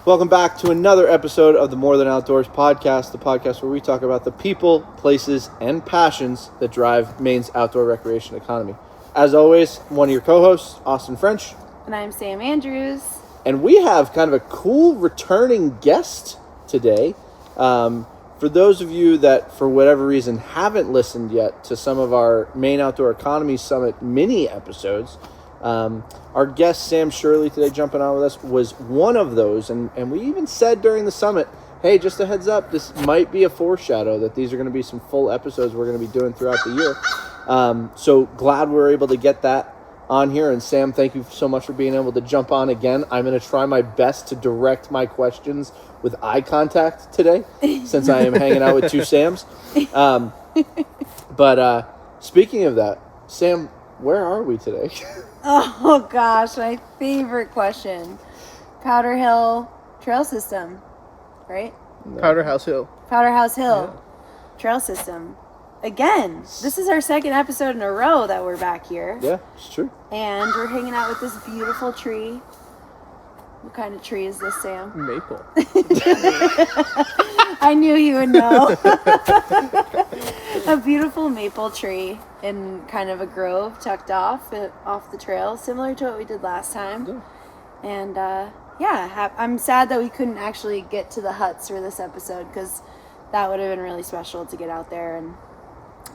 Welcome back to another episode of the More Than Outdoors podcast, the podcast where we talk about the people, places, and passions that drive Maine's outdoor recreation economy. As always, one of your co-hosts, Austin French. And I'm Sam Andrews. And we have kind of a cool returning guest today. For those of you that, for whatever reason, haven't listened yet to some of our Maine Outdoor Economy Summit mini episodes, our guest, Sam Shirley, today jumping on with us, was one of those. And we even said during the summit, hey, just a heads up, this might be a foreshadow that these are going to be some full episodes we're going to be doing throughout the year. So glad we're able to get that on here. And Sam, thank you so much for being able to jump on again. I'm going to try my best to direct my questions with eye contact today, since I am hanging out with two Sams. But speaking of that, Sam, where are we today? Oh gosh, my favorite question. Powder Hill Trail System, right? No. Powderhouse Hill. Powderhouse Hill Trail System. Again, this is our second episode in a row that we're back here. Yeah, it's true. And we're hanging out with this beautiful tree. What kind of tree is this, Sam? Maple. I knew you would know. A beautiful maple tree in kind of a grove tucked off the trail, similar to what we did last time. Yeah. And I'm sad that we couldn't actually get to the huts for this episode, because that would have been really special to get out there.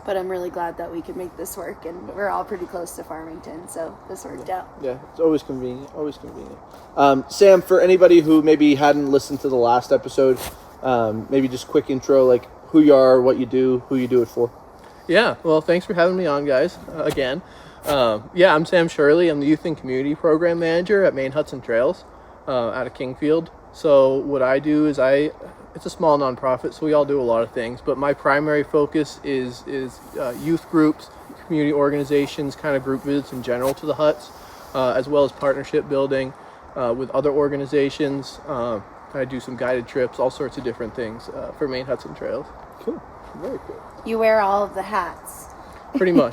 But I'm really glad that we could make this work, and we're all pretty close to Farmington, so this worked out. Yeah, it's always convenient, always convenient. Sam, for anybody who maybe hadn't listened to the last episode, maybe just quick intro, like who you are, what you do, who you do it for. Yeah, well, thanks for having me on, guys, again. I'm Sam Shirley. I'm the Youth and Community Program Manager at Maine Huts Trails out of Kingfield. So what I do is it's a small nonprofit, so we all do a lot of things, but my primary focus is youth groups, community organizations, kind of group visits in general to the huts, as well as partnership building with other organizations. I do some guided trips, all sorts of different things for Maine Huts Trails. Cool, very cool. You wear all of the hats. Pretty much.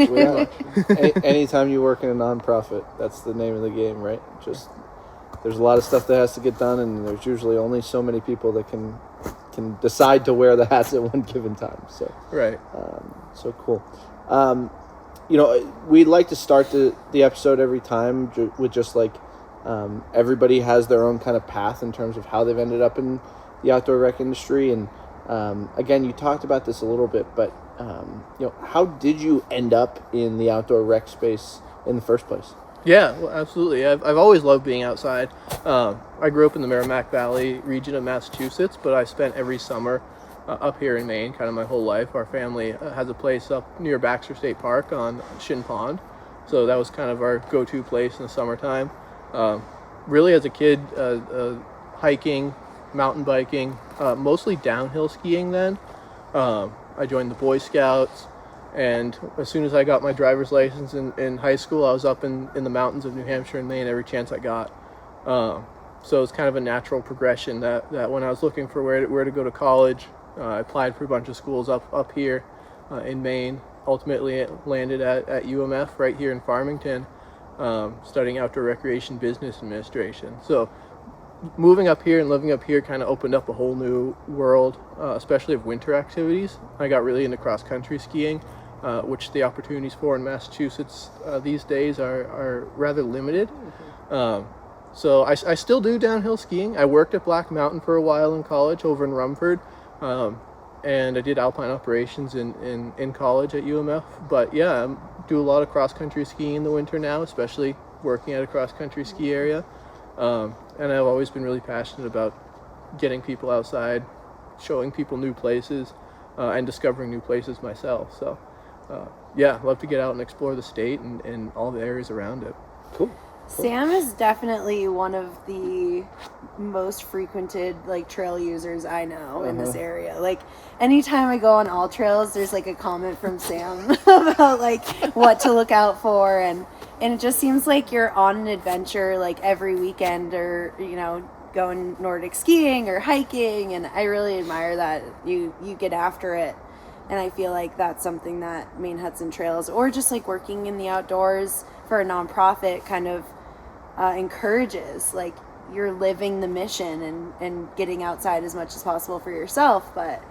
Anytime you work in a nonprofit, that's the name of the game, right? Just there's a lot of stuff that has to get done, and there's usually only so many people that can decide to wear the hats at one given time. So Right. So cool. We'd like to start the episode every time with just like everybody has their own kind of path in terms of how they've ended up in the outdoor rec industry. And again, you talked about this a little bit, but how did you end up in the outdoor rec space in the first place? Yeah, well, absolutely. I've always loved being outside. I grew up in the Merrimack Valley region of Massachusetts, but I spent every summer up here in Maine, kind of my whole life. Our family has a place up near Baxter State Park on Shin Pond, so that was kind of our go-to place in the summertime. Really, as a kid, hiking, mountain biking, mostly downhill skiing then. I joined the Boy Scouts. And as soon as I got my driver's license in high school, I was up in the mountains of New Hampshire and Maine every chance I got. So it's kind of a natural progression that when I was looking for where to go to college, I applied for a bunch of schools up here in Maine. Ultimately, it landed at UMF right here in Farmington, studying outdoor recreation business administration. So moving up here and living up here kind of opened up a whole new world, especially of winter activities. I got really into cross-country skiing, which the opportunities for in Massachusetts these days are rather limited. So I still do downhill skiing. I worked at Black Mountain for a while in college over in Rumford, and I did alpine operations in college at UMF. But yeah, I do a lot of cross-country skiing in the winter now, especially working at a cross-country ski area. And I've always been really passionate about getting people outside, showing people new places, and discovering new places myself. So, I love to get out and explore the state and all the areas around it. Cool. Sam is definitely one of the most frequented trail users I know in this area. Like anytime I go on all trails, there's a comment from Sam about what to look out for, and it just seems like you're on an adventure every weekend, or going Nordic skiing or hiking, and I really admire that you get after it. And I feel like that's something that Maine Huts Trails, or just working in the outdoors for a nonprofit, kind of encourages. you're living the mission and getting outside as much as possible for yourself, but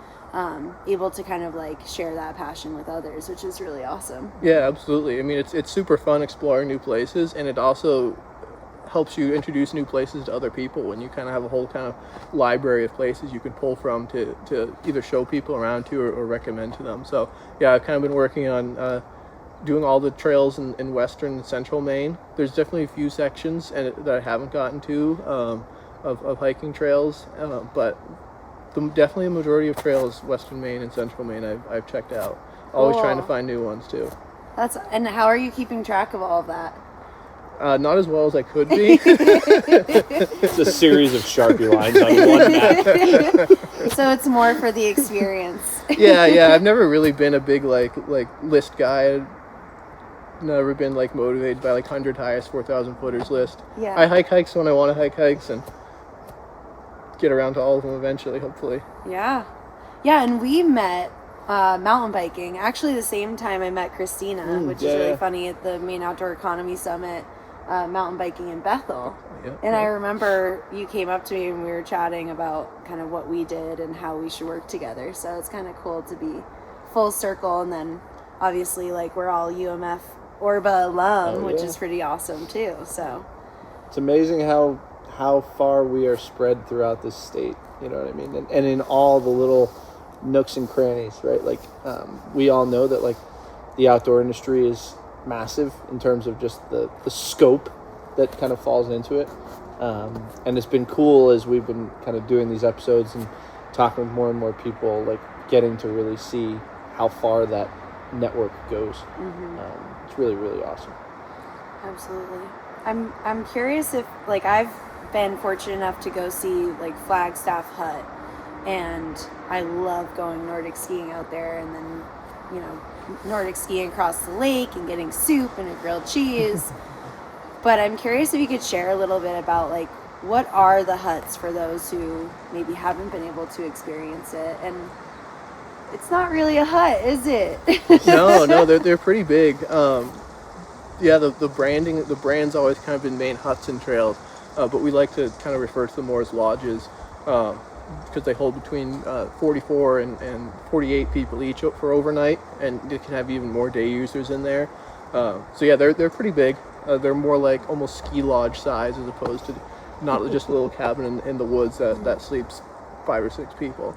able to kind of like share that passion with others, which is really awesome. Yeah, absolutely. I mean, it's super fun exploring new places, and it also helps you introduce new places to other people when you kind of have a whole kind of library of places you can pull from to either show people around to or recommend to them. So yeah, I've kind of been working on doing all the trails in western and central Maine. There's definitely a few sections that I haven't gotten to of hiking trails, but definitely a majority of trails, western Maine and central Maine, I've checked out. Always Cool. trying to find new ones too. And how are you keeping track of all of that? Not as well as I could be. It's a series of Sharpie lines on one map. So it's more for the experience. Yeah. I've never really been a big like list guy. I've never been like motivated by like 100 highest 4,000 footers list. Yeah. I hike hikes when I want to hike hikes and get around to all of them eventually, hopefully. Yeah, and we met mountain biking actually the same time I met Christina, which is really funny, at the Maine Outdoor Economy Summit, mountain biking in Bethel. And I remember you came up to me and we were chatting about kind of what we did and how we should work together. So it's kind of cool to be full circle, and then obviously like we're all UMF Orba alum, which is pretty awesome too. So It's amazing how far we are spread throughout this state, you know what I mean? And in all the little nooks and crannies, right? Like, we all know that, like, the outdoor industry is massive in terms of just the scope that kind of falls into it. And it's been cool as we've been kind of doing these episodes and talking with more and more people, like, getting to really see how far that network goes. It's really, really awesome. absolutely. I'm curious if, like, I've been fortunate enough to go see like Flagstaff Hut, and I love going Nordic skiing out there, and then, you know, Nordic skiing across the lake and getting soup and a grilled cheese. But I'm curious if you could share a little bit about like what are the huts for those who maybe haven't been able to experience it. And it's not really a hut, is it? No, they're pretty big. The brand's always kind of been Maine Huts and Trails. But we like to kind of refer to them more as lodges, because they hold between 44 and 48 people each for overnight, and you can have even more day users in there. So yeah, they're pretty big. They're more like almost ski lodge size, as opposed to not just a little cabin in the woods that sleeps 5 or 6 people.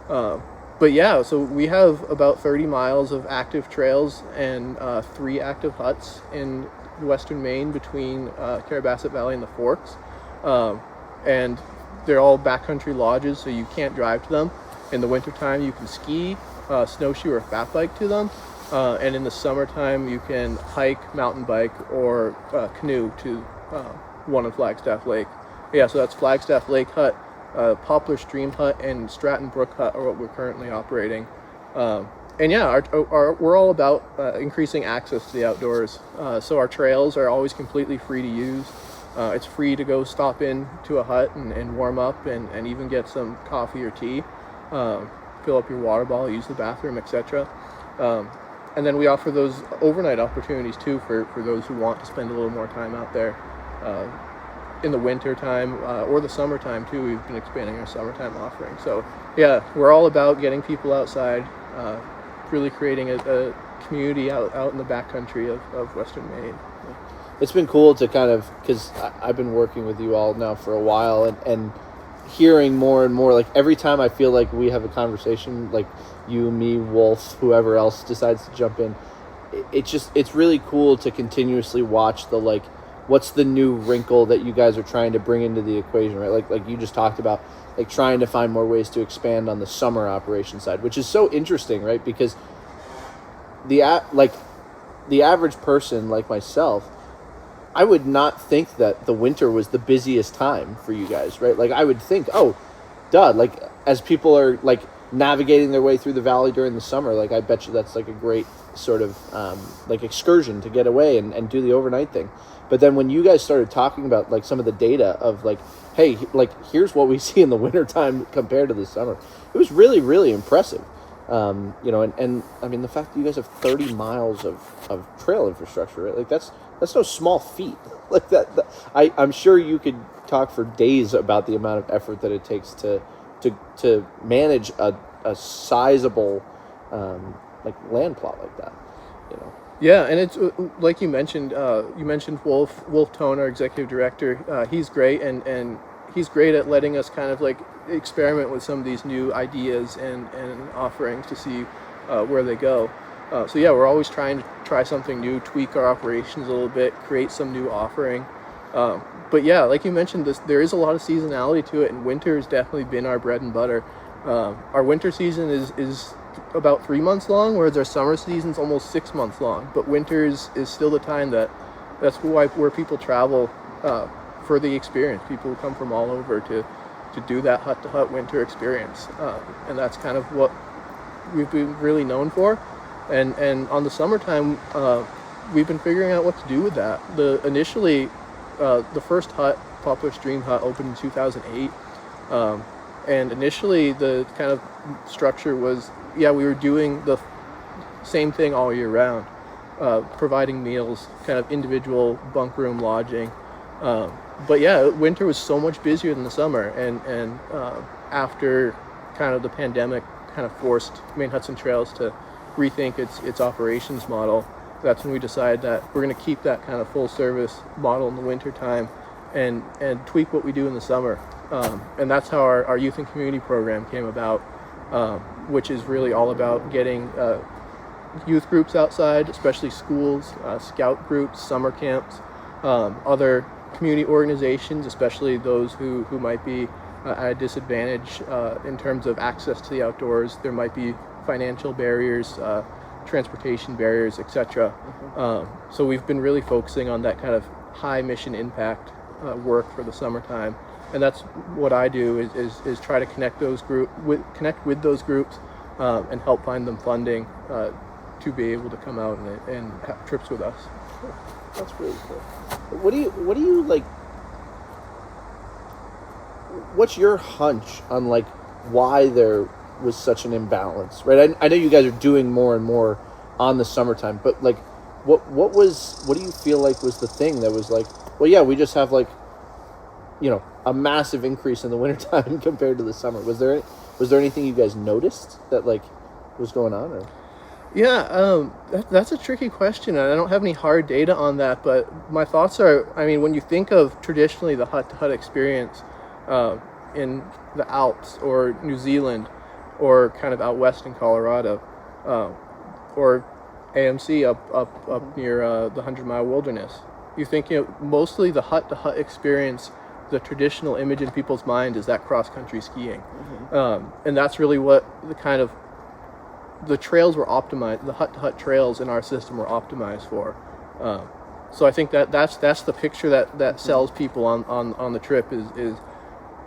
But yeah, so we have about 30 miles of active trails and 3 active huts in western Maine between Carabasset Valley and the Forks. And they're all backcountry lodges, so you can't drive to them. In the wintertime, you can ski, snowshoe, or fat bike to them. And in the summertime, you can hike, mountain bike, or canoe to one in Flagstaff Lake. Yeah, so that's Flagstaff Lake Hut, Poplar Stream Hut, and Stratton Brook Hut are what we're currently operating. And yeah, we're all about increasing access to the outdoors. So our trails are always completely free to use. It's free to go stop in to a hut and warm up and even get some coffee or tea, fill up your water bottle, use the bathroom, etc. And then we offer those overnight opportunities too for those who want to spend a little more time out there in the winter time or the summertime too. We've been expanding our summertime offering. So yeah, we're all about getting people outside, really creating a community out in the backcountry of western Maine. It's been cool to kind of, because I've been working with you all now for a while, and hearing more and more, like every time I feel like we have a conversation, like you, me, Wolf, whoever else decides to jump in, it's really cool to continuously watch the, like, what's the new wrinkle that you guys are trying to bring into the equation, right? Like you just talked about, like trying to find more ways to expand on the summer operation side, which is so interesting, right? Because the average person like myself, I would not think that the winter was the busiest time for you guys, right? Like I would think, oh, duh, like as people are like navigating their way through the valley during the summer, like I bet you that's like a great sort of like excursion to get away and do the overnight thing. But then when you guys started talking about like some of the data of like, hey, like here's what we see in the wintertime compared to the summer, it was really, really impressive. You know, and I mean the fact that you guys have 30 miles of trail infrastructure, right? Like that's no small feat. Like that I'm sure you could talk for days about the amount of effort that it takes to manage a sizable like land plot like that, you know. Yeah, and it's like you mentioned Wolf Tone, our executive director. He's great, and he's great at letting us kind of like experiment with some of these new ideas and offerings to see where they go. So yeah, we're always trying to try something new, tweak our operations a little bit, create some new offering. But yeah, like you mentioned, there is a lot of seasonality to it, and winter has definitely been our bread and butter. Our winter season is about 3 months long, whereas our summer season's almost 6 months long. But winter is still the time that's where people travel for the experience. People come from all over to do that hut-to-hut winter experience, and that's kind of what we've been really known for. And on the summertime, we've been figuring out what to do with that. Initially, the first hut, Poplar Stream Hut, opened in 2008. And initially, the kind of structure was, we were doing the same thing all year round, providing meals, kind of individual bunk room lodging. But yeah, winter was so much busier than the summer. And after kind of the pandemic kind of forced Maine Huts Trails to rethink its operations model, that's when we decided that we're going to keep that kind of full service model in the winter time and tweak what we do in the summer. And that's how our youth and community program came about, which is really all about getting youth groups outside, especially schools, scout groups, summer camps, other community organizations, especially those who might be at a disadvantage in terms of access to the outdoors. There might be financial barriers, transportation barriers, etc. So we've been really focusing on that kind of high mission impact work for the summertime, and that's what I do is try to connect with those groups and help find them funding to be able to come out and have trips with us. That's really cool. What do you like? What's your hunch on like why there was such an imbalance, right? I know you guys are doing more and more on the summertime, but like, what do you feel like was the thing that was like, well, yeah, we just have like, you know, a massive increase in the wintertime compared to the summer. Was there anything you guys noticed that like was going on? Or? Yeah, that's a tricky question, and I don't have any hard data on that, but my thoughts are, I mean, when you think of traditionally the hut-to-hut experience in the Alps or New Zealand or kind of out west in Colorado, or AMC up near the 100-mile wilderness, you think, you know, mostly the hut-to-hut experience, the traditional image in people's mind is that cross-country skiing. And that's really what the trails were optimized, the hut-to-hut trails in our system were optimized for. So I think that's the picture that sells people on the trip is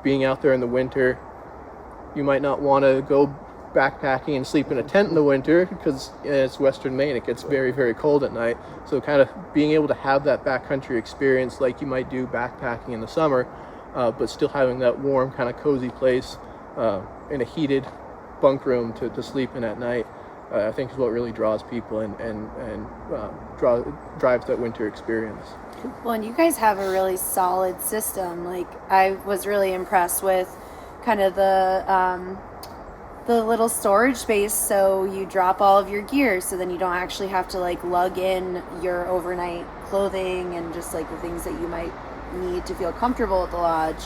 being out there in the winter. You might not want to go backpacking and sleep in a tent in the winter because it's Western Maine. It gets very, very cold at night. So kind of being able to have that backcountry experience like you might do backpacking in the summer, but still having that warm, kind of cozy place in a heated bunk room to sleep in at night, I think is what really draws people and drives that winter experience. Well, and you guys have a really solid system. Like, I was really impressed with kind of the little storage space, so you drop all of your gear, so then you don't actually have to like lug in your overnight clothing and just like the things that you might need to feel comfortable at the lodge.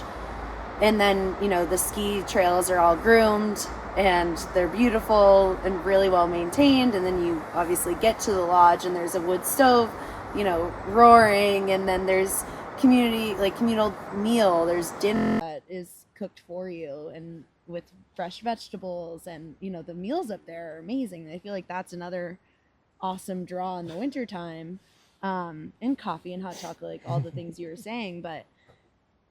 And then, you know, the ski trails are all groomed and they're beautiful and really well maintained, and then you obviously get to the lodge and there's a wood stove, you know, roaring, and then there's communal meal, there's dinner that is cooked for you and with fresh vegetables, and you know, the meals up there are amazing. I feel like that's another awesome draw in the wintertime, and coffee and hot chocolate, like all the things you were saying. But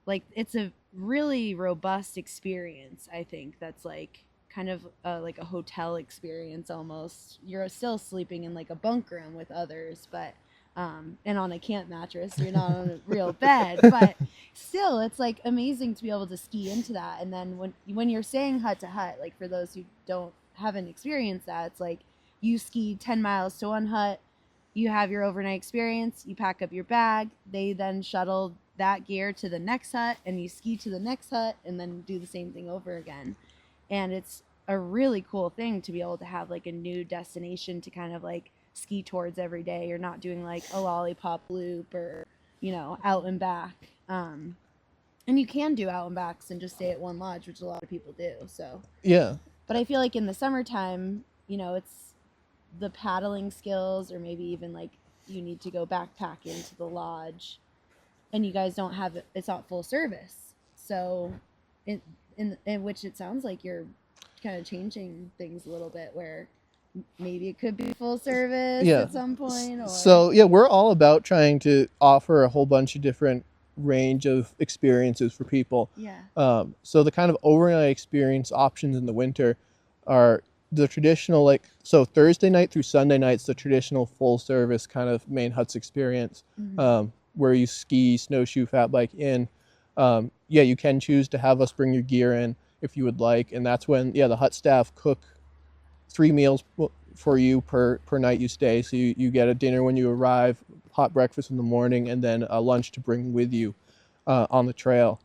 like, it's a really robust experience, I think, that's like kind of like a hotel experience almost. You're still sleeping in like a bunk room with others, but and on a camp mattress, you're not on a real bed, but still, it's like amazing to be able to ski into that. And then when you're saying hut to hut, like for those who haven't experienced that, it's like you ski 10 miles to one hut, you have your overnight experience, you pack up your bag, they then shuttle that gear to the next hut and you ski to the next hut and then do the same thing over again. And it's a really cool thing to be able to have like a new destination to kind of like ski towards every day. You're not doing like a lollipop loop or, you know, out and back. And you can do out and backs and just stay at one lodge, which a lot of people do. So Yeah. but I feel like in the summertime, you know, it's the paddling skills, or maybe even like you need to go backpack into the lodge, and you guys don't have it. It's not full service. So, in which it sounds like you're kind of changing things a little bit, where maybe it could be full service at some point. Or... So yeah, we're all about trying to offer a whole bunch of different range of experiences for people. Yeah. So the kind of overnight experience options in the winter are the traditional, like, so Thursday night through Sunday night's the traditional full service kind of Maine Huts experience, where you ski, snowshoe, fat bike in. Yeah, you can choose to have us bring your gear in if you would like, and that's when the hut staff cook 3 meals for you per night you stay. So you get a dinner when you arrive, hot breakfast in the morning, and then a lunch to bring with you on the trail.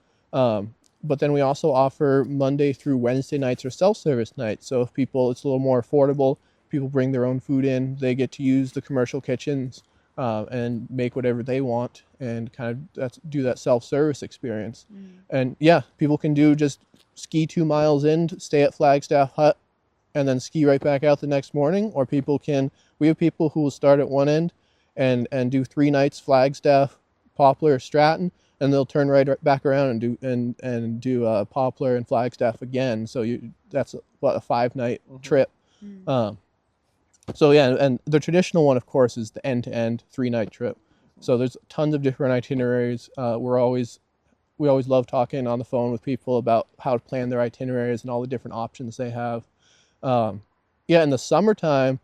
But then we also offer Monday through Wednesday nights or self-service nights. So if people, it's a little more affordable, people bring their own food in, they get to use the commercial kitchens and make whatever they want and kind of do that self-service experience. And yeah, people can do just ski 2 miles in, stay at Flagstaff Hut, and then ski right back out the next morning. Or we have people who will start at one end and do 3 nights Flagstaff, Poplar, Stratton, and they'll turn right back around and do Poplar and Flagstaff again. So that's a 5-night trip. So yeah, and the traditional one, of course, is the end-to-end 3-night trip. So there's tons of different itineraries. We always love talking on the phone with people about how to plan their itineraries and all the different options they have. Yeah, in the summertime,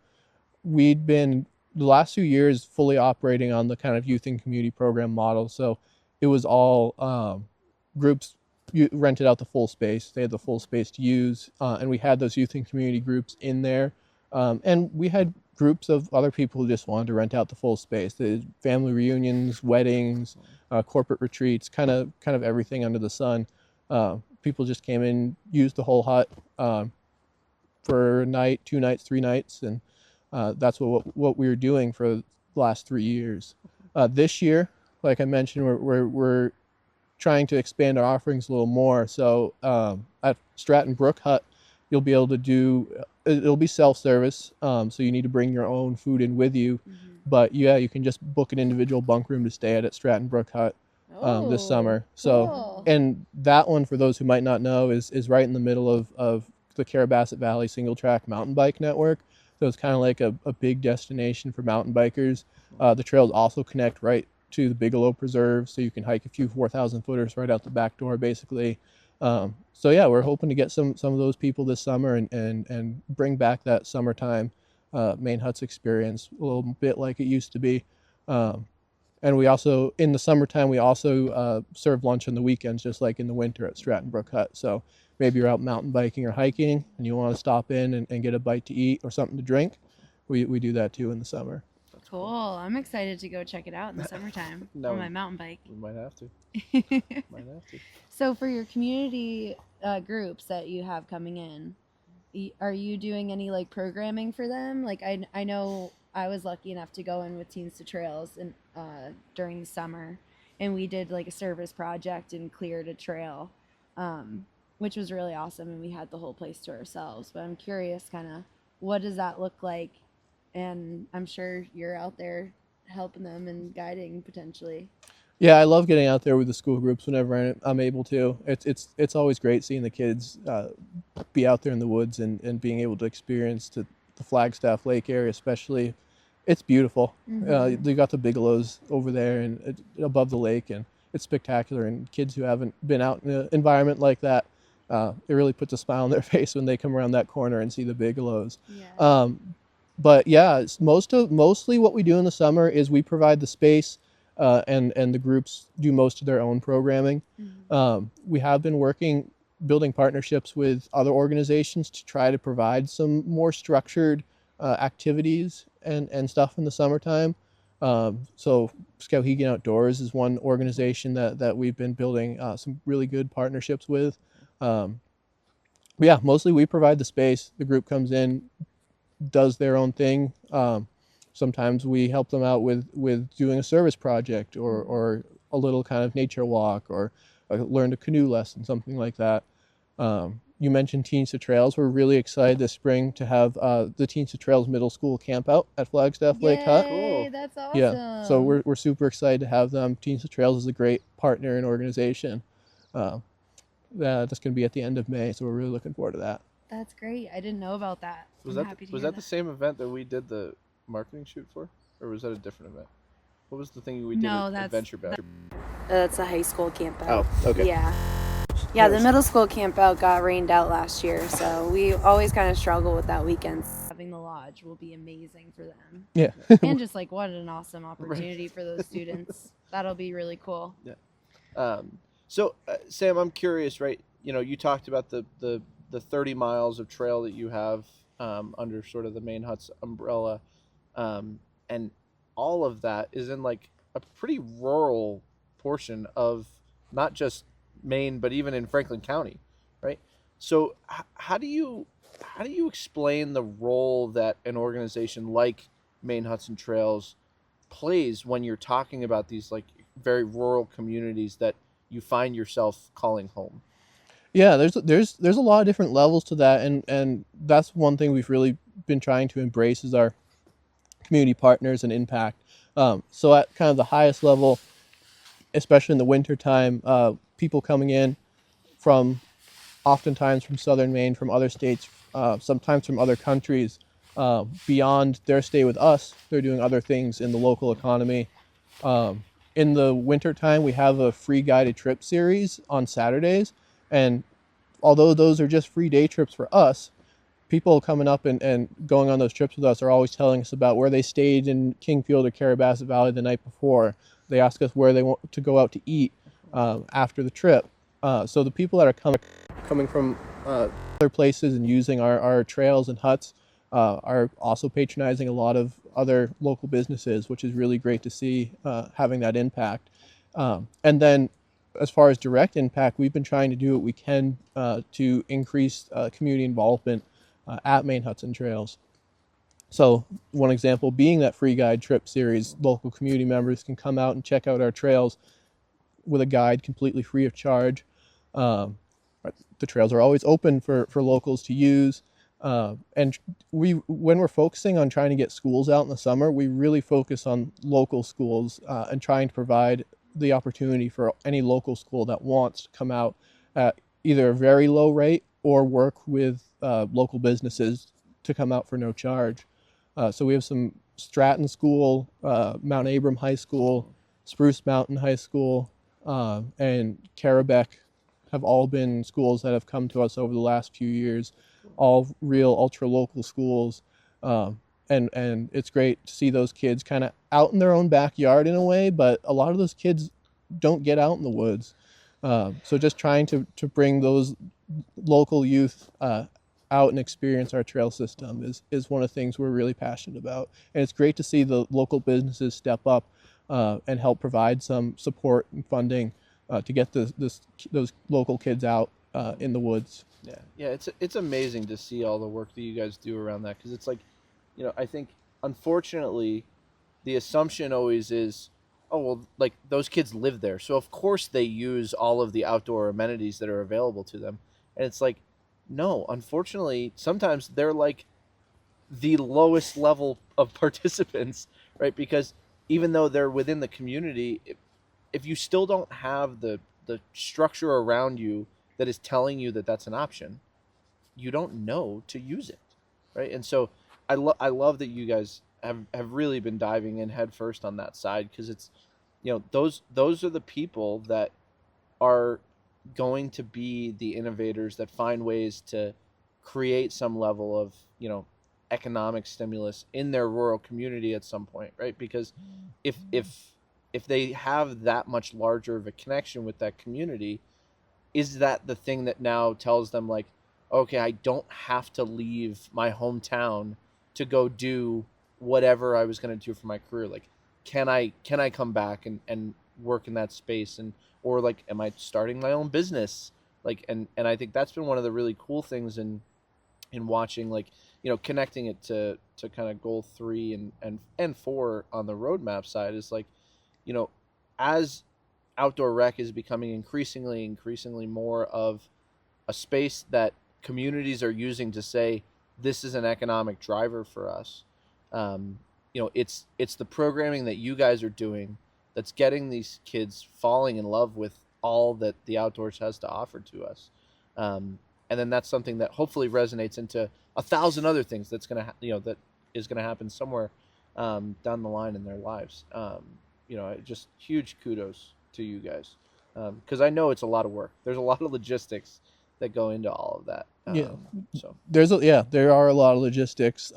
we'd been the last few years fully operating on the kind of youth and community program model. So it was all groups rented out the full space. They had the full space to use, and we had those youth and community groups in there. And we had groups of other people who just wanted to rent out the full space. The family reunions, weddings, corporate retreats, kind of everything under the sun. People just came in, used the whole hut for a night, 2 nights, 3 nights, and that's what we were doing for the last 3 years. This year, like I mentioned, we're trying to expand our offerings a little more. So at Stratton Brook Hut, you'll be able to do, it'll be self-service, so you need to bring your own food in with you. But yeah, you can just book an individual bunk room to stay at Stratton Brook Hut this summer. So, cool. And that one, for those who might not know, is right in the middle of the Carrabassett Valley single track mountain bike network. So it's kind of like a big destination for mountain bikers. The trails also connect right to the Bigelow Preserve, so you can hike a few 4,000 footers right out the back door, basically. So yeah, we're hoping to get some of those people this summer and bring back that summertime Maine Huts experience a little bit like it used to be. And we also, in the summertime, we also serve lunch on the weekends, just like in the winter at Stratton Brook Hut. So maybe you're out mountain biking or hiking and you want to stop in and get a bite to eat or something to drink. We do that too in the summer. Cool. I'm excited to go check it out in the summertime on my mountain bike. We might have to. So for your community groups that you have coming in, are you doing any like programming for them? Like I know I was lucky enough to go in with Teens to Trails and during the summer, and we did like a service project and cleared a trail, which was really awesome, and we had the whole place to ourselves. But I'm curious, kind of, what does that look like? And I'm sure you're out there helping them and guiding potentially. Yeah, I love getting out there with the school groups whenever I'm able to. It's always great seeing the kids be out there in the woods and being able to experience the Flagstaff Lake area, especially. It's beautiful. You got the Bigelows over there and above the lake, and it's spectacular. And kids who haven't been out in an environment like that, it really puts a smile on their face when they come around that corner and see the Bigelows. Yeah. But yeah, mostly what we do in the summer is we provide the space, and the groups do most of their own programming. We have been building partnerships with other organizations to try to provide some more structured activities and stuff in the summertime. So Skowhegan Outdoors is one organization that we've been building some really good partnerships with. But yeah, mostly we provide the space. The group comes in, does their own thing. Sometimes we help them out with doing a service project or a little kind of nature walk or learn a canoe lesson, something like that. You mentioned Teens to Trails. We're really excited this spring to have the Teens to Trails Middle School camp out at Flagstaff Lake Hut. Yay, that's awesome. Yeah, so we're super excited to have them. Teens to Trails is a great partner and organization. That's going to be at the end of May, so we're really looking forward to that. That's great. I didn't know about that. Was I'm that happy to was hear that the same event that we did the marketing shoot for, or was that a different event? What was the thing we did No, at that's- Adventure Bash? That's a high school camp out. Oh, okay. Yeah, the middle school camp out got rained out last year, so we always kind of struggle with that weekend. Having the lodge will be amazing for them. Yeah. And just like what an awesome opportunity for those students. That'll be really cool. Yeah. So Sam, I'm curious, right? You know, you talked about the 30 miles of trail that you have under sort of the Maine Huts umbrella, and all of that is in like a pretty rural portion of not just Maine, but even in Franklin County, right? So how do you explain the role that an organization like Maine Huts Trails plays when you're talking about these like very rural communities that you find yourself calling home? Yeah, there's a lot of different levels to that, and that's one thing we've really been trying to embrace is our community partners and impact. So at kind of the highest level, especially in the wintertime, people coming in from oftentimes from southern Maine, from other states, sometimes from other countries, beyond their stay with us, they're doing other things in the local economy. In the wintertime, we have a free guided trip series on Saturdays, and although those are just free day trips for us, people coming up and going on those trips with us are always telling us about where they stayed in Kingfield or Carrabassett Valley the night before. They ask us where they want to go out to eat after the trip. So the people that are coming from other places and using our trails and huts are also patronizing a lot of other local businesses, which is really great to see having that impact. And then as far as direct impact, we've been trying to do what we can to increase community involvement at Maine Huts Trails. So one example being that free guide trip series, local community members can come out and check out our trails with a guide completely free of charge. The trails are always open for locals to use. And when we're focusing on trying to get schools out in the summer, we really focus on local schools and trying to provide the opportunity for any local school that wants to come out at either a very low rate or work with local businesses to come out for no charge. So we have some Stratton School, Mount Abram High School, Spruce Mountain High School, and Carrabeck have all been schools that have come to us over the last few years, all real ultra local schools. And it's great to see those kids kind of out in their own backyard in a way, but a lot of those kids don't get out in the woods. So just trying to bring those local youth out and experience our trail system is one of the things we're really passionate about. And it's great to see the local businesses step up and help provide some support and funding to get those local kids out in the woods. Yeah, it's amazing to see all the work that you guys do around that, because it's like, you know, I think unfortunately the assumption always is, oh well, like those kids live there, so of course they use all of the outdoor amenities that are available to them, and it's like, no, unfortunately sometimes they're like the lowest level of participants, right? Because even though they're within the community, if you still don't have the structure around you that is telling you that that's an option, you don't know to use it, right? And so I love that you guys have really been diving in head first on that side, because it's, you know, those are the people that are going to be the innovators that find ways to create some level of, you know, economic stimulus in their rural community at some point, right? Because if they have that much larger of a connection with that community, is that the thing that now tells them like, okay, I don't have to leave my hometown to go do whatever I was going to do for my career. Like, can I come back and work in that space, and or like, am I starting my own business? Like, and I think that's been one of the really cool things in watching, like, connecting it to kind of goal 3 and 4 on the roadmap side is like, as outdoor rec is becoming increasingly more of a space that communities are using to say, this is an economic driver for us. It's the programming that you guys are doing that's getting these kids falling in love with all that the outdoors has to offer to us. And then that's something that hopefully resonates into 1,000 other things that's gonna that is gonna happen somewhere down the line in their lives. Just huge kudos to you guys, because I know it's a lot of work. There's a lot of logistics that go into all of that. So there are a lot of logistics,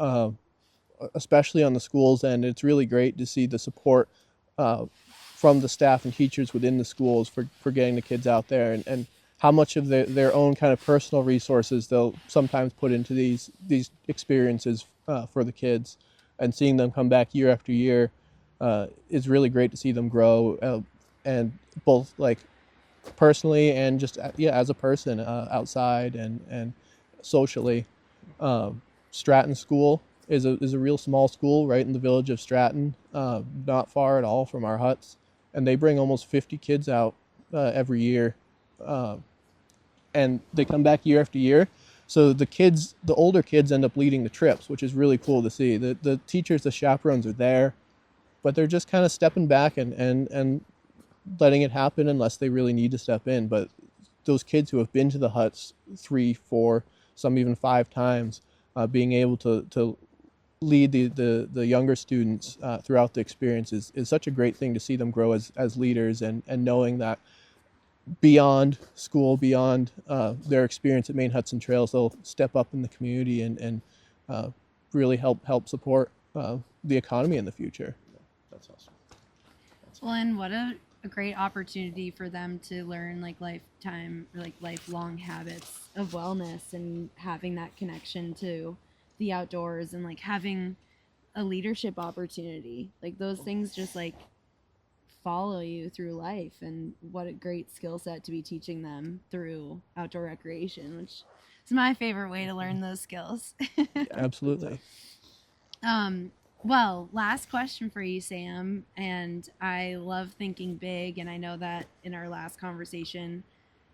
especially on the schools end. It's really great to see the support from the staff and teachers within the schools for getting the kids out there, and how much of their own kind of personal resources they'll sometimes put into these experiences for the kids, and seeing them come back year after year is really great to see them grow, and both like personally and just as a person outside and socially. Stratton School is a real small school right in the village of Stratton, not far at all from our huts, and they bring almost 50 kids out every year, and they come back year after year. So the older kids end up leading the trips, which is really cool to see. The teachers, the chaperones are there, but they're just kind of stepping back and letting it happen unless they really need to step in. But those kids who have been to the huts 3, 4, some even 5 times, being able to lead the younger students throughout the experience is such a great thing to see them grow as leaders, and knowing that beyond school, beyond their experience at Maine Huts Trails, they'll step up in the community and really help support the economy in the future. That's awesome. Well, and what a great opportunity for them to learn lifelong habits of wellness, and having that connection to the outdoors, and like having a leadership opportunity. Like those things just like follow you through life, and what a great skill set to be teaching them through outdoor recreation, which is my favorite way to learn those skills. Absolutely. Well, last question for you, Sam, and I love thinking big, and I know that in our last conversation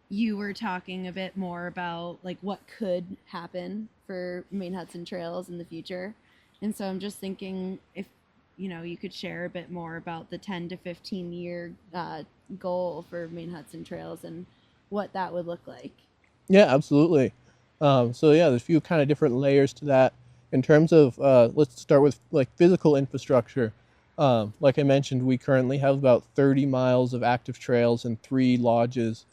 you were talking a bit more about like what could happen for Maine Huts Trails in the future. And so I'm just thinking if you could share a bit more about the 10 to 15 year goal for Maine Huts Trails and what that would look like. Yeah, absolutely. There's a few kind of different layers to that. In terms of, let's start with like physical infrastructure. Like I mentioned, we currently have about 30 miles of active trails and 3 lodges.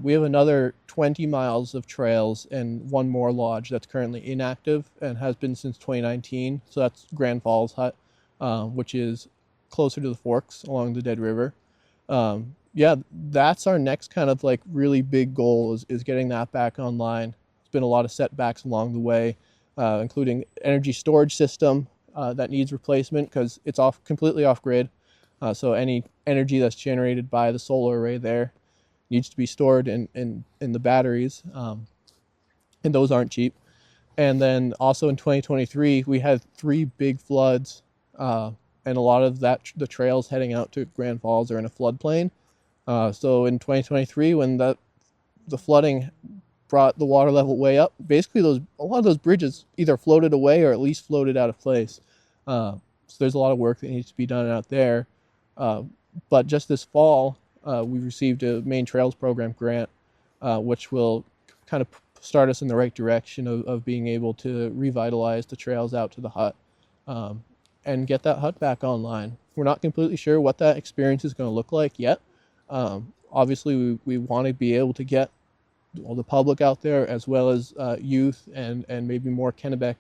We have another 20 miles of trails and 1 more lodge that's currently inactive and has been since 2019. So that's Grand Falls Hut, which is closer to the Forks along the Dead River. That's our next kind of like really big goal is getting that back online. There's been a lot of setbacks along the way, including energy storage system that needs replacement because it's completely off grid. So any energy that's generated by the solar array there needs to be stored in the batteries, and those aren't cheap. And then also in 2023, we had 3 big floods, and a lot of the trails heading out to Grand Falls are in a floodplain. So in 2023, when the flooding brought the water level way up, basically a lot of those bridges either floated away or at least floated out of place. So there's a lot of work that needs to be done out there. But just this fall, we received a Maine Trails Program grant, which will kind of start us in the right direction of being able to revitalize the trails out to the hut, and get that hut back online. We're not completely sure what that experience is going to look like yet. Obviously, we want to be able to get all the public out there, as well as youth and maybe more Kennebec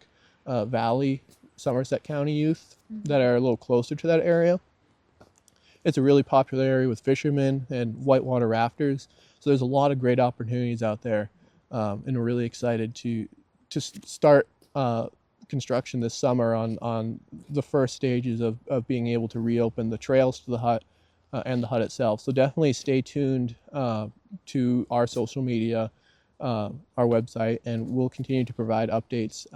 Valley, Somerset County youth that are a little closer to that area. It's a really popular area with fishermen and whitewater rafters. So there's a lot of great opportunities out there, and we're really excited to start construction this summer on the first stages of being able to reopen the trails to the hut and the hut itself. So definitely stay tuned to our social media, our website, and we'll continue to provide updates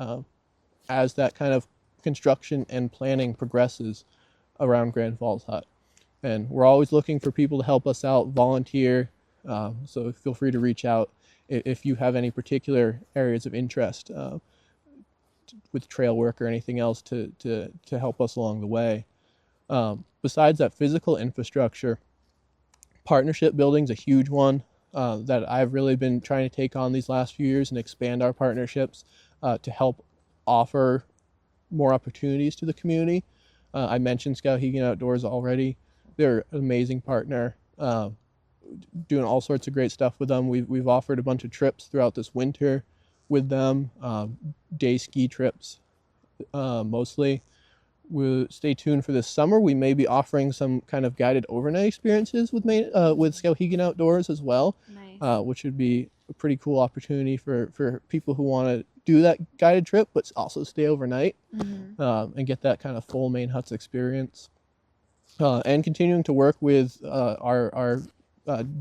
as that kind of construction and planning progresses around Grand Falls Hut. And we're always looking for people to help us out, volunteer. So feel free to reach out if you have any particular areas of interest with trail work or anything else to help us along the way. Besides that physical infrastructure, partnership building is a huge one that I've really been trying to take on these last few years and expand our partnerships to help offer more opportunities to the community. I mentioned Skowhegan Outdoors already. They're an amazing partner, doing all sorts of great stuff with them. We've offered a bunch of trips throughout this winter with them, day ski trips mostly. We'll stay tuned for this summer. We may be offering some kind of guided overnight experiences with Skowhegan Outdoors as well, Nice. which would be a pretty cool opportunity for people who want to do that guided trip, but also stay overnight and get that kind of full Maine Huts experience. And continuing to work with our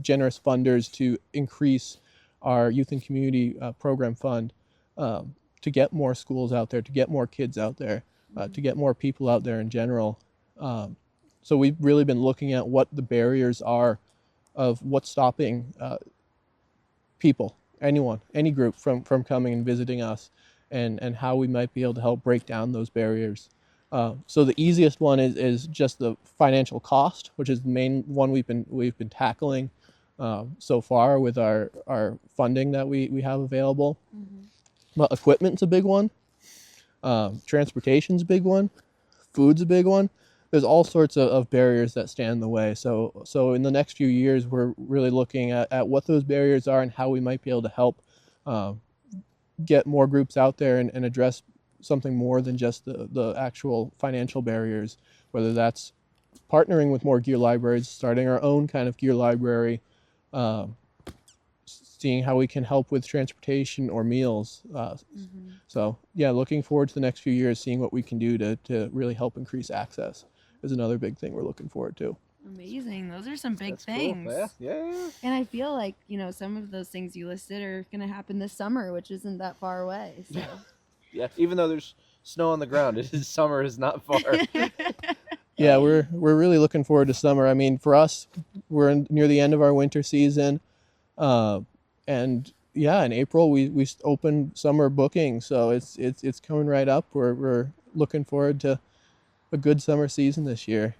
generous funders to increase our youth and community program fund to get more schools out there, to get more kids out there, to get more people out there in general. So we've really been looking at what the barriers are of what's stopping people, anyone, any group from coming and visiting us, and how we might be able to help break down those barriers. So the easiest one is just the financial cost, which is the main one we've been tackling so far with our funding that we have available. But equipment's a big one. Transportation's a big one. Food's a big one. There's all sorts of barriers that stand in the way. So in the next few years, we're really looking at what those barriers are and how we might be able to help get more groups out there and address something more than just the actual financial barriers, whether that's partnering with more gear libraries, starting our own kind of gear library, seeing how we can help with transportation or meals. So yeah, looking forward to the next few years, seeing what we can do to really help increase access is another big thing we're looking forward to. Amazing. Those are some big That's cool. things. Yeah. And I feel like, some of those things you listed are going to happen this summer, which isn't that far away. So. Yeah. Even though there's snow on the ground, summer is not far. Yeah, we're really looking forward to summer. I mean, for us, we're near the end of our winter season, and yeah, in April we open summer booking, so it's coming right up. We're looking forward to a good summer season this year.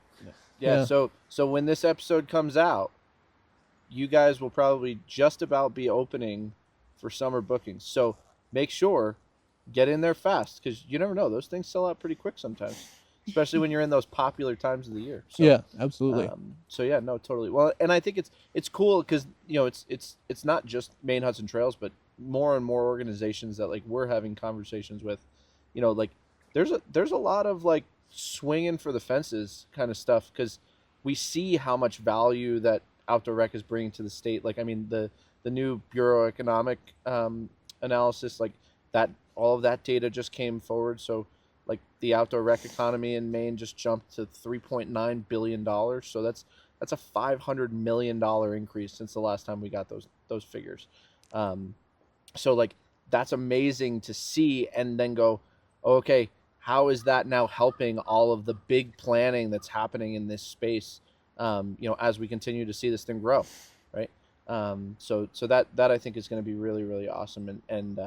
Yeah. So when this episode comes out, you guys will probably just about be opening for summer bookings. So make sure get in there fast, because you never know, those things sell out pretty quick sometimes, especially when you're in those popular times of the year. So, yeah, absolutely. So yeah, no, totally. Well, and I think it's cool because it's not just Maine Huts and Trails, but more and more organizations that like we're having conversations with. Like there's a lot of like swinging for the fences kind of stuff, because we see how much value that outdoor rec is bringing to the state. Like, I mean, the new Bureau Economic analysis, like that, all of that data just came forward. So like the outdoor rec economy in Maine just jumped to $3.9 billion. So that's a $500 million increase since the last time we got those figures. So like that's amazing to see, and then go, okay, how is that now helping all of the big planning that's happening in this space? As we continue to see this thing grow, right? So that I think is going to be really, really awesome, and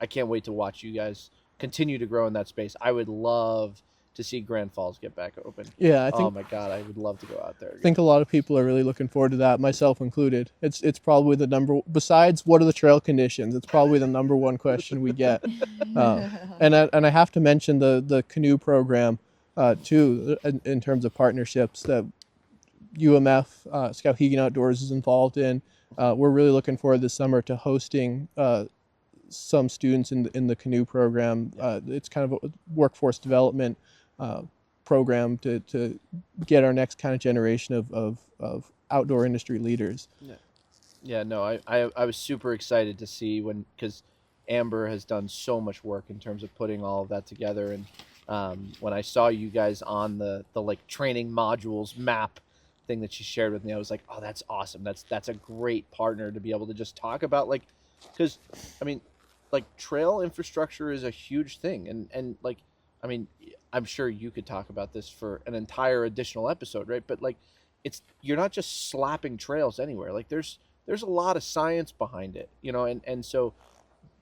I can't wait to watch you guys continue to grow in that space. I would love to see Grand Falls get back open. Yeah, I think. Oh my God, I would love to go out there again. I think a lot of people are really looking forward to that, myself included. It's probably the besides what are the trail conditions, it's probably the number one question we get. And I have to mention the canoe program too, in terms of partnerships that UMF, Skowhegan Outdoors is involved in. We're really looking forward this summer to hosting some students in the canoe program. It's kind of a workforce development program to get our next kind of generation of outdoor industry leaders. Yeah, no, I was super excited to see because Amber has done so much work in terms of putting all of that together. And when I saw you guys on the like training modules map thing that she shared with me, I was like, oh, that's awesome. That's a great partner to be able to just talk about, like, because I mean, like, trail infrastructure is a huge thing, and like, I mean, I'm sure you could talk about this for an entire additional episode, right? But like, you're not just slapping trails anywhere. Like, there's a lot of science behind it, you know, and so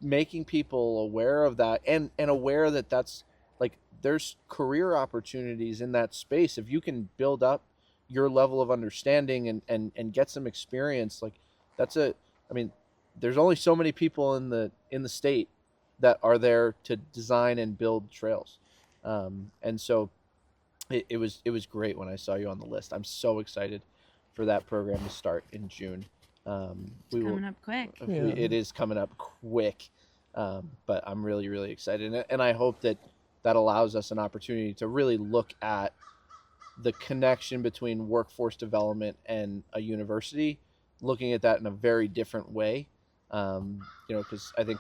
making people aware of that, and aware that that's like, there's career opportunities in that space if you can build up your level of understanding and get some experience. Like, I mean, there's only so many people in the state that are there to design and build trails, and so it was great when I saw you on the list. I'm so excited for that program to start in June. Coming up quick. It is coming up quick, but I'm really, really excited, and I hope that allows us an opportunity to really look at the connection between workforce development and a university, looking at that in a very different way. You know, because I think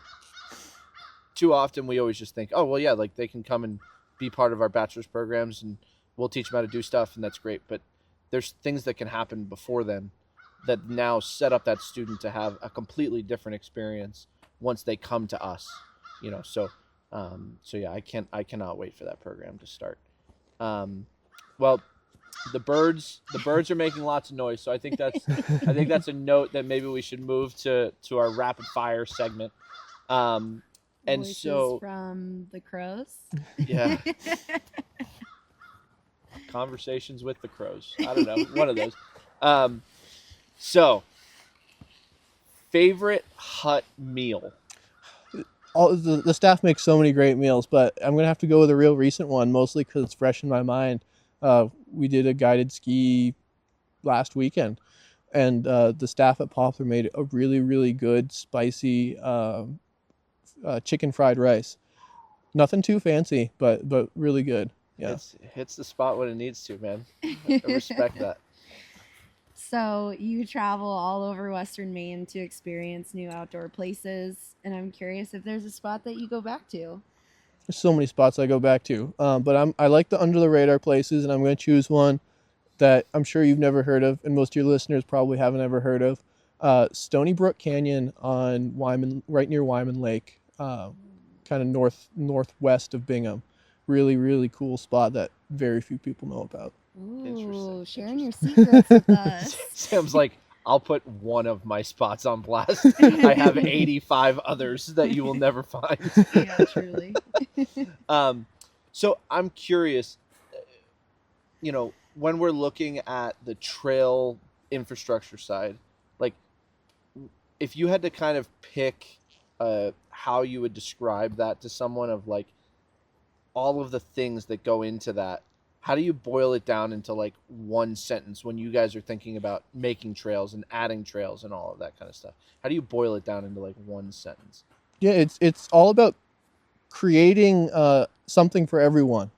too often we always just think, oh, well, yeah, like, they can come and be part of our bachelor's programs and we'll teach them how to do stuff, and that's great. But there's things that can happen before then that now set up that student to have a completely different experience once they come to us, you know. So yeah, I cannot wait for that program to start. Well, the birds are making lots of noise, so I think that's a note that maybe we should move to our rapid fire segment. And Voices so from the crows. Yeah. Conversations with the crows. I don't know, one of those. So, favorite hut meal. All the staff makes so many great meals, but I'm gonna have to go with a real recent one, mostly because it's fresh in my mind. We did a guided ski last weekend, and the staff at Poplar made a really, really good spicy chicken fried rice. Nothing too fancy, but really good. Yeah, It hits the spot when it needs to, man. I respect that. So you travel all over Western Maine to experience new outdoor places, and I'm curious if there's a spot that you go back to. there's so many spots I go back to, but I like the under the radar places, and I'm going to choose one that I'm sure you've never heard of, and most of your listeners probably haven't ever heard of. Stony Brook Canyon on Wyman, right near Wyman Lake, kind of northwest of Bingham. Really, really cool spot that very few people know about. Ooh, sharing your secrets with us. Sam's like, I'll put one of my spots on blast. I have 85 others that you will never find. Yeah, truly. So I'm curious, you know, when we're looking at the trail infrastructure side, like, if you had to kind of pick how you would describe that to someone, of like all of the things that go into that, how do you boil it down into like one sentence when you guys are thinking about making trails and adding trails and all of that kind of stuff? How do you boil it down into like one sentence? Yeah, it's all about creating something for everyone.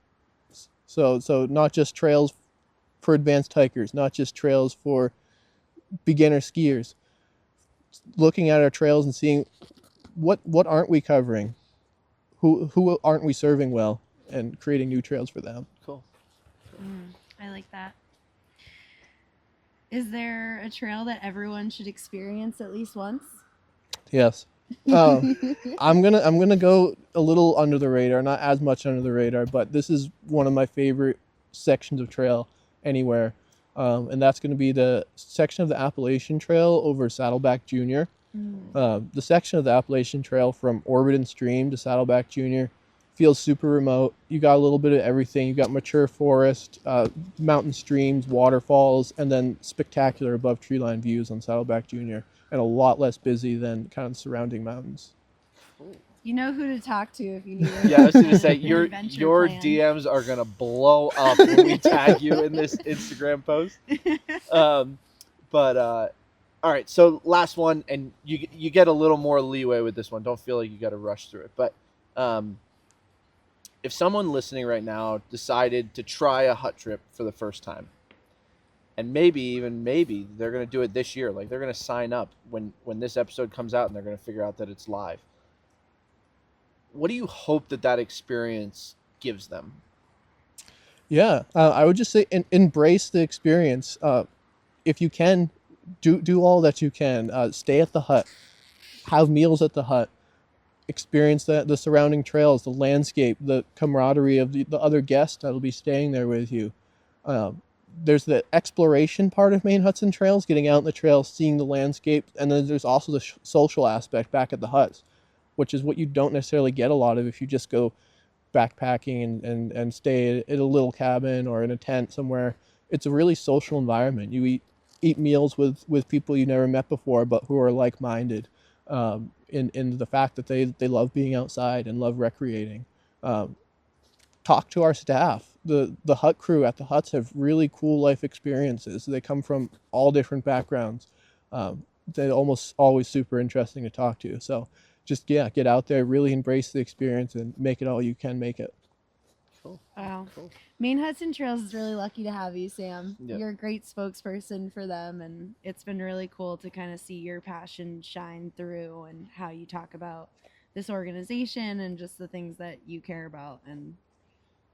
So not just trails for advanced hikers, not just trails for beginner skiers. Looking at our trails and seeing what aren't we covering, who aren't we serving well, and creating new trails for them. Cool. I like that. Is there a trail that everyone should experience at least once? Yes. I'm gonna go a little under the radar, not as much under the radar, but this is one of my favorite sections of trail anywhere, and that's going to be the section of the Appalachian Trail over Saddleback Junior. The section of the Appalachian Trail from Orbiton Stream to Saddleback Junior feels super remote. You got a little bit of everything. You got mature forest, mountain streams, waterfalls, and then spectacular above treeline views on Saddleback Junior, and a lot less busy than kind of surrounding mountains. You know who to talk to if you need it. Yeah, I was going to say, your plan. DMs are going to blow up when we tag you in this Instagram post. All right, so last one, and you get a little more leeway with this one. Don't feel like you got to rush through it. But if someone listening right now decided to try a hut trip for the first time, and maybe they're going to do it this year, like they're going to sign up when this episode comes out and they're going to figure out that it's live. what do you hope that experience gives them? Yeah, I would just say embrace the experience. If you can, do all that you can. Stay at the hut, have meals at the hut, experience the surrounding trails, the landscape, the camaraderie of the other guests that'll be staying there with you. There's the exploration part of Maine Huts and Trails, getting out in the trails, seeing the landscape, and then there's also the social aspect back at the huts, which is what you don't necessarily get a lot of if you just go backpacking and stay at a little cabin or in a tent somewhere. It's a really social environment. You eat meals with people you never met before, but who are like-minded in the fact that they love being outside and love recreating. Talk to our staff. The hut crew at the huts have really cool life experiences. They come from all different backgrounds. They're almost always super interesting to talk to. So just, get out there, really embrace the experience, and make it all you can make it. Cool. Wow. Cool. Maine Huts and Trails is really lucky to have you, Sam. Yep. You're a great spokesperson for them, and it's been really cool to kind of see your passion shine through and how you talk about this organization and just the things that you care about. And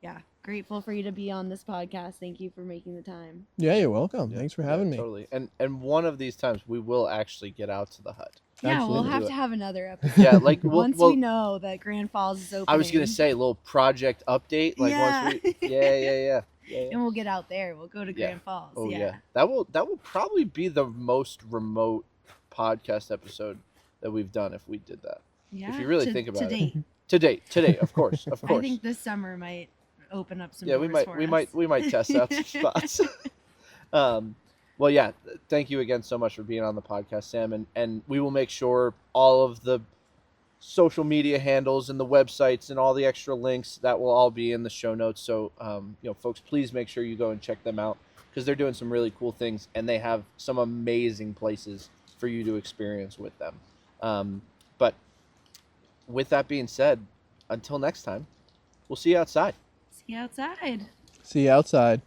yeah, grateful for you to be on this podcast. Thank you for making the time. Yeah, you're welcome. Thanks for having me. Totally. And one of these times we will actually get out to the hut. Yeah, Absolutely. we'll have to have another episode. Yeah, like once we know that Grand Falls is open. I was gonna say a little project update. Like Yeah. once we, yeah. And we'll get out there. We'll go to Grand Falls. Oh yeah. That will probably be the most remote podcast episode that we've done if we did that. Yeah. If you really think about it. Today, of course. I think this summer might open up some Yeah, doors for us. we might test out some spots. Well, yeah, thank you again so much for being on the podcast, Sam, and we will make sure all of the social media handles and the websites and all the extra links that will all be in the show notes. So, folks, please make sure you go and check them out because they're doing some really cool things and they have some amazing places for you to experience with them. But with that being said, until next time, we'll see you outside. See you outside. See you outside.